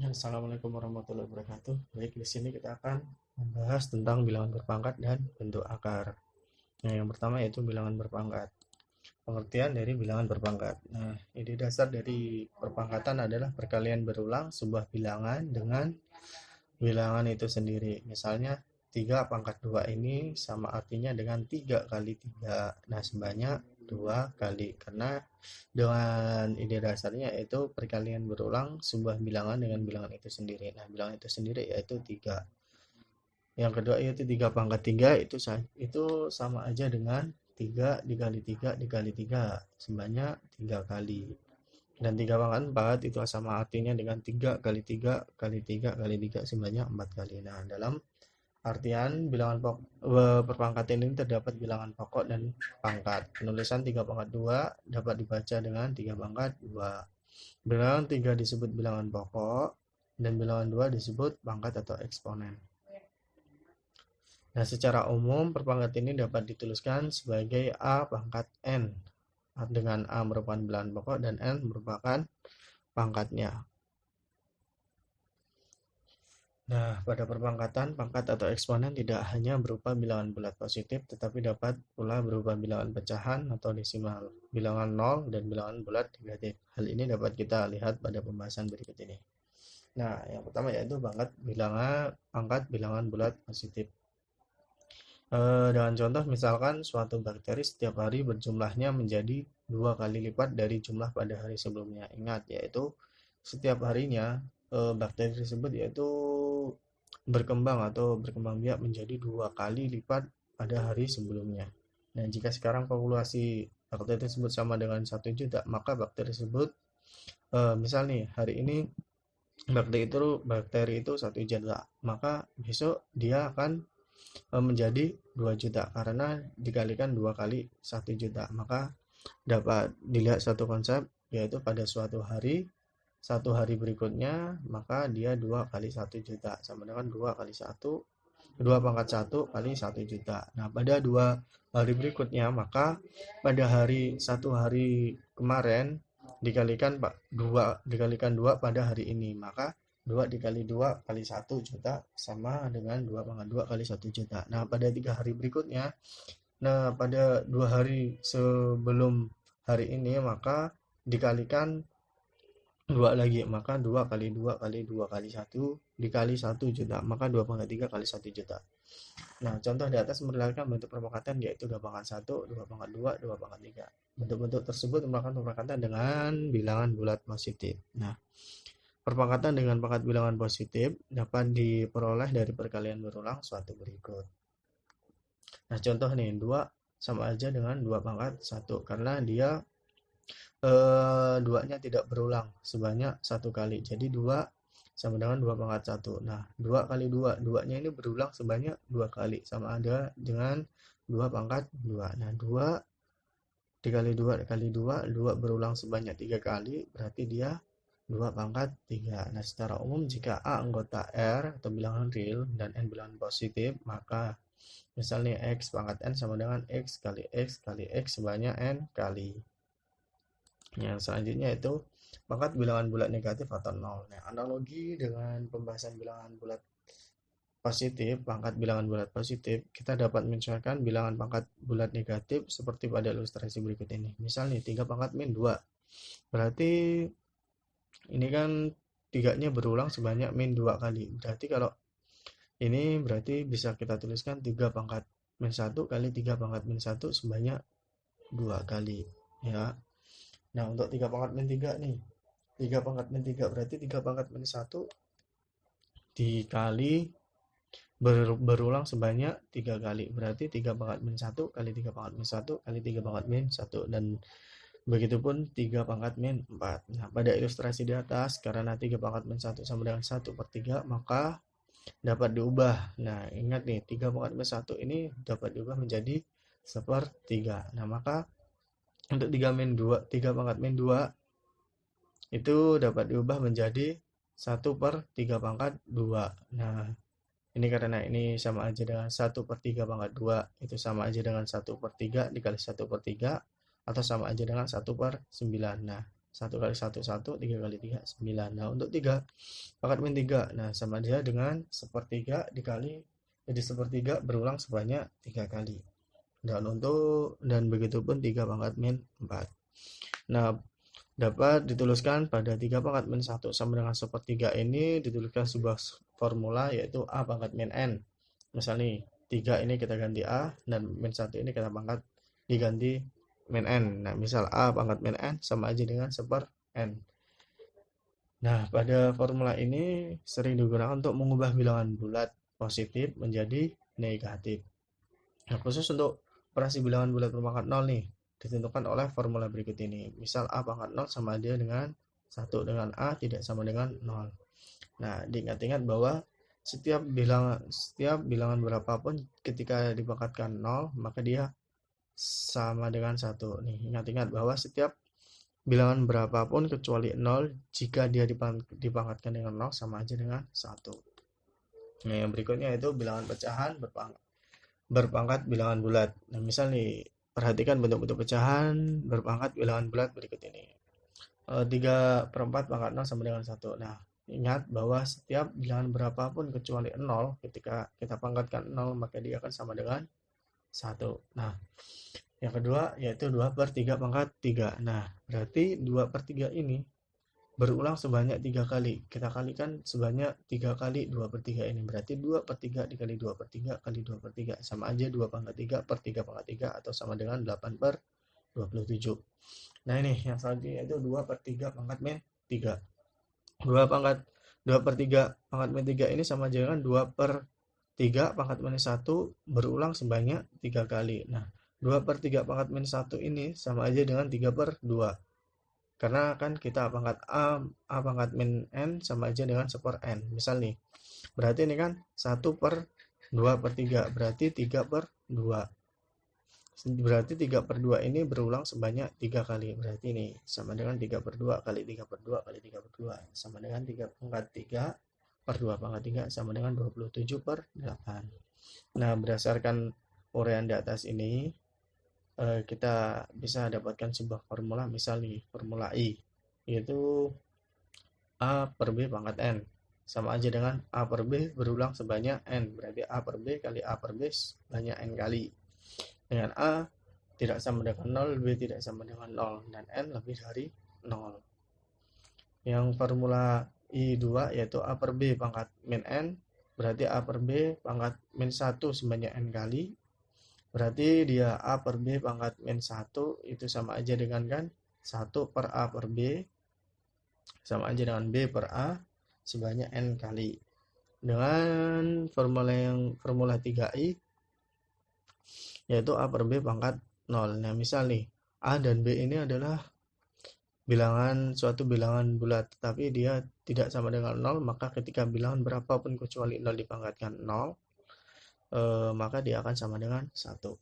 Assalamualaikum warahmatullahi wabarakatuh. Baik, di sini kita akan membahas tentang bilangan berpangkat dan bentuk akar. Nah, yang pertama yaitu bilangan berpangkat. Pengertian dari bilangan berpangkat. Nah, ide dasar dari perpangkatan adalah perkalian berulang sebuah bilangan dengan bilangan itu sendiri. Misalnya 3 pangkat 2 ini sama artinya dengan 3 kali 3. Nah, sebanyak 2 kali. Karena dengan ide dasarnya yaitu perkalian berulang sebuah bilangan dengan bilangan itu sendiri. Nah, bilangan itu sendiri yaitu 3. Yang kedua yaitu 3 pangkat 3 itu sama aja dengan 3 dikali 3 dikali 3 sebanyak 3 kali. Dan 3 pangkat 4 itu sama artinya dengan 3 kali 3 kali 3 kali 3 sebanyak 4 kali. Nah, dalam artian bilangan perpangkatan ini terdapat bilangan pokok dan pangkat. Penulisan 3 pangkat 2 dapat dibaca dengan 3 pangkat 2. Bilangan 3 disebut bilangan pokok dan bilangan 2 disebut pangkat atau eksponen. Nah, secara umum perpangkat ini dapat dituliskan sebagai A pangkat N dengan A merupakan bilangan pokok dan N merupakan pangkatnya. Nah, pada perpangkatan, pangkat atau eksponen tidak hanya berupa bilangan bulat positif, tetapi dapat pula berupa bilangan pecahan atau desimal, bilangan nol, dan bilangan bulat negatif. Hal ini dapat kita lihat pada pembahasan berikut ini. Nah, yang pertama yaitu pangkat bilangan bulat positif. Dengan contoh, misalkan suatu bakteri setiap hari berjumlahnya menjadi 2 kali lipat dari jumlah pada hari sebelumnya. Ingat, yaitu setiap harinya bakteri tersebut yaitu berkembang biak menjadi 2 kali lipat pada hari sebelumnya. Nah, jika sekarang populasi bakteri tersebut sama dengan 1 juta, maka bakteri tersebut, misal nih, hari ini bakteri itu 1 juta, maka besok dia akan menjadi 2 juta karena dikalikan 2 kali 1 juta. Maka dapat dilihat satu konsep, yaitu pada satu hari berikutnya, maka dia 2 kali 1 juta sama dengan 2 kali 1, 2 pangkat 1 kali 1 juta. Nah, pada 2 hari berikutnya, maka pada satu hari kemarin dikalikan 2 pada hari ini, maka 2 dikali 2 kali 1 juta sama dengan 2 pangkat 2 kali 1 juta. Nah, pada 3 hari berikutnya, pada 2 hari sebelum hari ini, maka dikalikan 2 lagi, maka 2 kali 2 kali 2 kali 1 dikali 1 juta, maka 2 pangkat 3 kali 1 juta. Nah, contoh di atas memperlihatkan bentuk perpangkatan yaitu 2 pangkat 1, 2 pangkat 2, 2 pangkat 3. Bentuk-bentuk tersebut merupakan perpangkatan dengan bilangan bulat positif. Nah, perpangkatan dengan pangkat bilangan positif dapat diperoleh dari perkalian berulang suatu berikut. Nah, contoh nih, 2 sama aja dengan 2 pangkat 1 karena dia duanya tidak berulang sebanyak 1 kali. Jadi 2 sama dengan 2 pangkat 1. Nah, 2 kali 2, 2-nya ini berulang sebanyak 2 kali, sama ada dengan 2 pangkat 2. Nah, 2 dikali 2 kali 2, 2 berulang sebanyak 3 kali, berarti dia 2 pangkat 3. Nah, secara umum jika A anggota R atau bilangan real dan N bilangan positif, maka misalnya X pangkat N sama dengan X kali X kali X sebanyak N kali. Yang selanjutnya itu pangkat bilangan bulat negatif atau nol. Nah, analogi dengan pembahasan bilangan bulat positif, pangkat bilangan bulat positif, kita dapat menyesuaikan bilangan pangkat bulat negatif seperti pada ilustrasi berikut ini. Misalnya 3 pangkat min 2. Berarti ini kan 3-nya berulang sebanyak min 2 kali. Berarti kalau ini berarti bisa kita tuliskan 3 pangkat min 1 kali 3 pangkat min 1 sebanyak 2 kali. Ya. Nah, untuk 3 pangkat min 3 nih. 3 pangkat min 3 berarti 3 pangkat min 1 dikali berulang sebanyak 3 kali. Berarti 3 pangkat min 1 kali 3 pangkat min 1 kali 3 pangkat min 1. Dan begitupun 3 pangkat min 4. Nah, pada ilustrasi di atas, karena 3 pangkat min 1 sama dengan 1/3, maka dapat diubah. Nah, ingat nih, 3 pangkat min 1 ini dapat diubah menjadi 1/3. Nah, maka untuk 3 pangkat min 2 itu dapat diubah menjadi 1/3 pangkat 2. Nah, ini karena ini sama aja dengan 1/3 pangkat 2, itu sama aja dengan 1/3 dikali 1/3, atau sama aja dengan 1/9. Nah, 1 kali 1, 1, 3 kali 3, 9. Nah, untuk 3 pangkat min 3. Nah, sama dia dengan sepertiga dikali, jadi sepertiga berulang sebanyak 3 kali. Dan begitu pun 3 pangkat min 4. Nah, dapat dituliskan pada 3 pangkat min 1 sama dengan sepertiga ini dituliskan sebuah formula yaitu A pangkat min N. Misal nih, 3 ini kita ganti A dan min 1 ini kita pangkat diganti min N. Nah, misal A pangkat min N sama aja dengan seper N. Nah, pada formula ini sering digunakan untuk mengubah bilangan bulat positif menjadi negatif. Nah, khusus untuk operasi bilangan bulat berpangkat 0 nih, ditentukan oleh formula berikut ini. Misal A pangkat 0 sama dia dengan 1 dengan A tidak sama dengan 0. Nah, diingat-ingat bahwa setiap bilangan berapapun ketika dipangkatkan 0, maka dia sama dengan 1. Nih, ingat-ingat bahwa setiap bilangan berapapun kecuali 0 jika dia dipangkatkan dengan 0 sama aja dengan 1. Nah, yang berikutnya itu bilangan pecahan berpangkat bilangan bulat. Nah, misal nih, perhatikan bentuk-bentuk pecahan berpangkat bilangan bulat berikut ini. 3/4 pangkat 0 sama dengan 1. Nah, ingat bahwa setiap bilangan berapapun kecuali 0, ketika kita pangkatkan 0, maka dia akan sama dengan 1. Nah, yang kedua yaitu 2/3 pangkat 3. Nah, berarti 2/3 ini berulang sebanyak 3 kali. Kita kalikan sebanyak 3 kali 2/3 ini. Berarti 2/3 dikali 2/3 kali 2/3. Sama aja 2 pangkat 3 per 3 pangkat 3 atau sama dengan 8/27. Nah, ini yang selanjutnya itu 2/3 pangkat min 3. 2/3 pangkat min 3 ini sama aja dengan 2/3 pangkat min 1 berulang sebanyak 3 kali. Nah, 2/3 pangkat min 1 ini sama aja dengan 3/2. Karena kan kita pangkat A pangkat min N sama aja dengan seper N. Misal nih, berarti ini kan 1/2/3, berarti 3/2. Berarti 3/2 ini berulang sebanyak 3 kali. Berarti ini sama dengan 3/2 kali 3/2 kali 3/2. Sama dengan 3 pangkat 3 per 2 pangkat 3 sama dengan 27/8. Nah, berdasarkan uraian di atas ini, kita bisa dapatkan sebuah formula. Misal nih, formula I yaitu A per B pangkat N sama aja dengan A per B berulang sebanyak N. Berarti A per B kali A per B sebanyak N kali. Dengan A tidak sama dengan 0, B tidak sama dengan 0, dan N lebih dari 0. Yang formula I2 yaitu A per B pangkat min N, berarti A per B pangkat min 1 sebanyak N kali. Berarti dia A per B pangkat min 1 itu sama aja dengan kan 1 per A per B sama aja dengan B per A sebanyak N kali. Dengan formula 3I yaitu A per B pangkat 0. Nah, misal nih, A dan B ini adalah suatu bilangan bulat, tapi dia tidak sama dengan 0, maka ketika bilangan berapapun kecuali 0 dipangkatkan 0, maka dia akan sama dengan 1.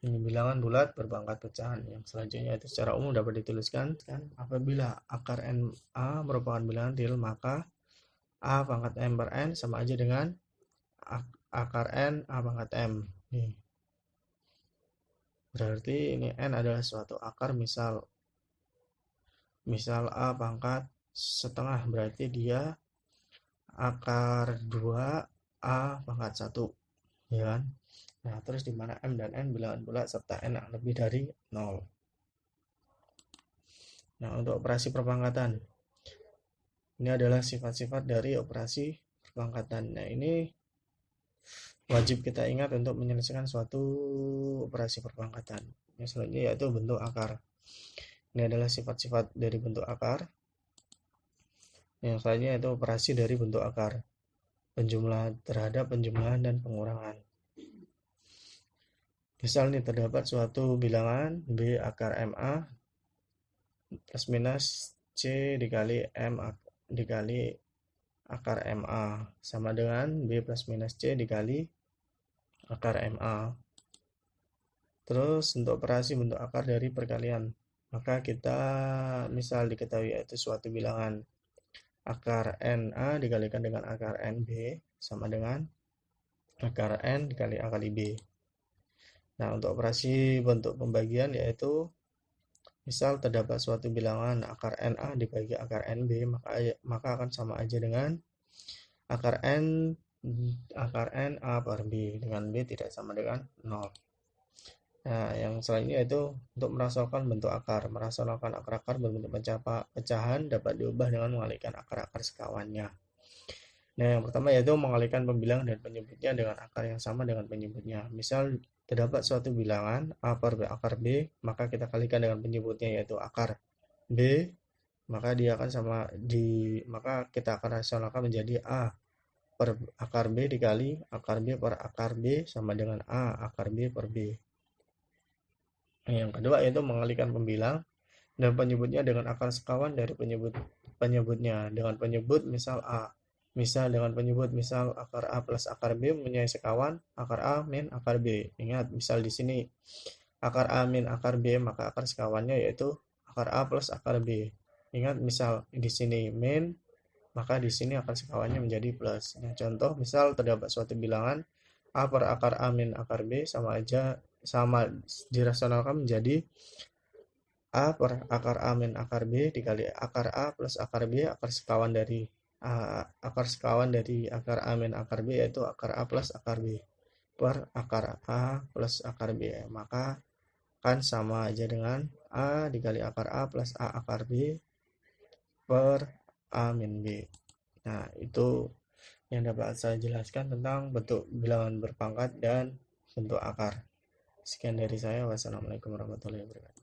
Ini bilangan bulat berpangkat pecahan. Yang selanjutnya itu secara umum dapat dituliskan apabila akar NA merupakan bilangan real, maka A pangkat M per N sama aja dengan akar N A pangkat M. Nih. Berarti ini N adalah suatu akar, misal A pangkat setengah, berarti dia akar 2 A pangkat 1, ya kan? Nah, terus di mana M dan N bilangan bulat serta N yang lebih dari 0. Nah, untuk operasi perpangkatan, ini adalah sifat-sifat dari operasi perpangkatan. Nah, ini wajib kita ingat untuk menyelesaikan suatu operasi perpangkatan. Yang selanjutnya yaitu bentuk akar. Ini adalah sifat-sifat dari bentuk akar. Yang selanjutnya yaitu operasi dari bentuk akar. Penjumlahan terhadap penjumlahan dan pengurangan. Misal nih, terdapat suatu bilangan B akar MA plus minus C dikali M dikali akar MA sama dengan B plus minus C dikali akar MA. Terus untuk operasi bentuk akar dari perkalian, maka kita misal diketahui yaitu suatu bilangan akar NA dikalikan dengan akar NB sama dengan akar N dikali A kali B. Nah, untuk operasi bentuk pembagian yaitu misal terdapat suatu bilangan akar NA dibagi akar NB, maka akan sama aja dengan akar N akar N A per B, dengan B tidak sama dengan 0. Nah, yang selanjutnya itu untuk merasakan bentuk akar. Merasakan akar-akar berbentuk pecahan dapat diubah dengan mengalihkan akar-akar sekawannya. Nah, yang pertama yaitu mengalihkan pembilang dan penyebutnya dengan akar yang sama dengan penyebutnya. Misal terdapat suatu bilangan A per B akar B, maka kita kalikan dengan penyebutnya yaitu akar B, maka dia akan maka kita akan rasionalkan menjadi A per akar B dikali akar B per akar B sama dengan A akar B per B. Yang kedua yaitu mengalihkan pembilang dan penyebutnya dengan akar sekawan dari penyebutnya dengan penyebut misal A. Misal dengan penyebut misal akar A plus akar B mempunyai sekawan akar A min akar B. Ingat, misal di sini akar A min akar B, maka akar sekawannya yaitu akar A plus akar B. Ingat, misal di sini min, maka di sini akar sekawannya menjadi plus. Nah, contoh misal terdapat suatu bilangan A per akar A min akar B sama dirasionalkan menjadi A per akar A min akar B dikali akar A plus akar B, akar sekawan dari akar A min akar B yaitu akar A plus akar B per akar A plus akar B. Maka kan sama aja dengan A dikali akar A plus A akar B per A min B. Nah, itu yang dapat saya jelaskan tentang bentuk bilangan berpangkat dan bentuk akar. Sekian dari saya. Wassalamualaikum warahmatullahi wabarakatuh.